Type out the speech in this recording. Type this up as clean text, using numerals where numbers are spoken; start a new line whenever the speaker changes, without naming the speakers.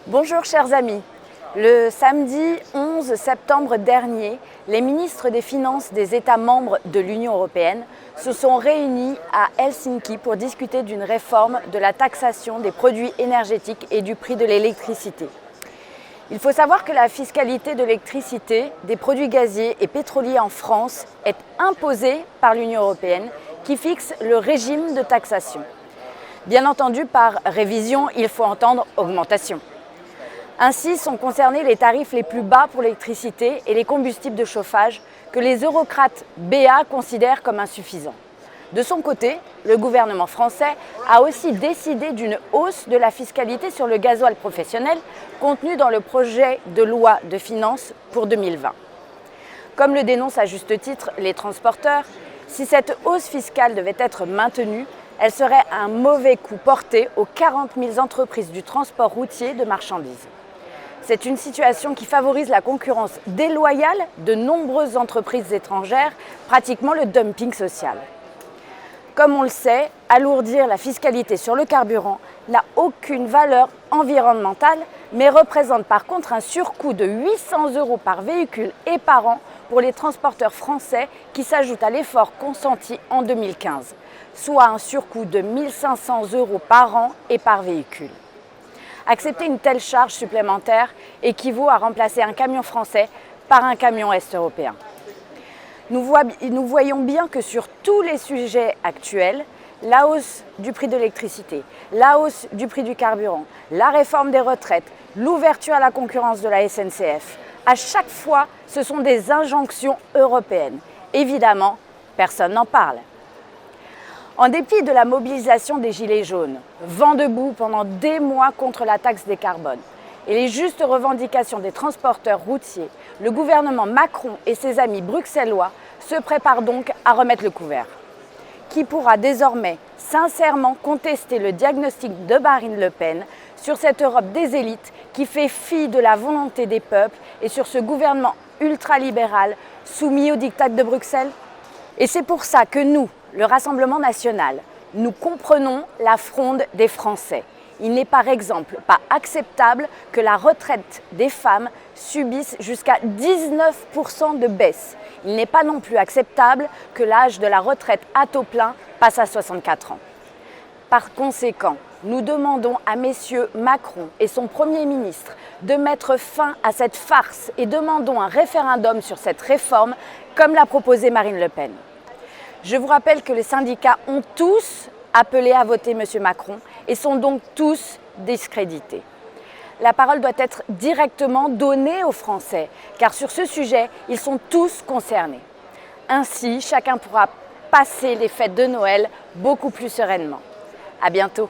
Bonjour chers amis, le samedi 11 septembre dernier, les ministres des Finances des États membres de l'Union européenne se sont réunis à Helsinki pour discuter d'une réforme de la taxation des produits énergétiques et du prix de l'électricité. Il faut savoir que la fiscalité de l'électricité, des produits gaziers et pétroliers en France est imposée par l'Union européenne qui fixe le régime de taxation. Bien entendu, par révision, il faut entendre augmentation. Ainsi sont concernés les tarifs les plus bas pour l'électricité et les combustibles de chauffage que les eurocrates BA considèrent comme insuffisants. De son côté, le gouvernement français a aussi décidé d'une hausse de la fiscalité sur le gasoil professionnel contenue dans le projet de loi de finances pour 2020. Comme le dénoncent à juste titre les transporteurs, si cette hausse fiscale devait être maintenue, elle serait un mauvais coup porté aux 40 000 entreprises du transport routier de marchandises. C'est une situation qui favorise la concurrence déloyale de nombreuses entreprises étrangères, pratiquement le dumping social. Comme on le sait, alourdir la fiscalité sur le carburant n'a aucune valeur environnementale, mais représente par contre un surcoût de 800 € par véhicule et par an pour les transporteurs français qui s'ajoute à l'effort consenti en 2015, soit un surcoût de 1 500 € par an et par véhicule. Accepter une telle charge supplémentaire équivaut à remplacer un camion français par un camion est-européen. Nous voyons bien que sur tous les sujets actuels, la hausse du prix de l'électricité, la hausse du prix du carburant, la réforme des retraites, l'ouverture à la concurrence de la SNCF, à chaque fois, ce sont des injonctions européennes. Évidemment, personne n'en parle. En dépit de la mobilisation des Gilets jaunes, vent debout pendant des mois contre la taxe des carbones et les justes revendications des transporteurs routiers, le gouvernement Macron et ses amis bruxellois se préparent donc à remettre le couvert. Qui pourra désormais sincèrement contester le diagnostic de Marine Le Pen sur cette Europe des élites qui fait fi de la volonté des peuples et sur ce gouvernement ultralibéral soumis au diktat de Bruxelles? Et c'est pour ça que nous, le Rassemblement national, nous comprenons la fronde des Français. Il n'est par exemple pas acceptable que la retraite des femmes subisse jusqu'à 19% de baisse. Il n'est pas non plus acceptable que l'âge de la retraite à taux plein passe à 64 ans. Par conséquent, nous demandons à messieurs Macron et son Premier ministre de mettre fin à cette farce et demandons un référendum sur cette réforme comme l'a proposé Marine Le Pen. Je vous rappelle que les syndicats ont tous appelé à voter M. Macron et sont donc tous discrédités. La parole doit être directement donnée aux Français, car sur ce sujet, ils sont tous concernés. Ainsi, chacun pourra passer les fêtes de Noël beaucoup plus sereinement. À bientôt.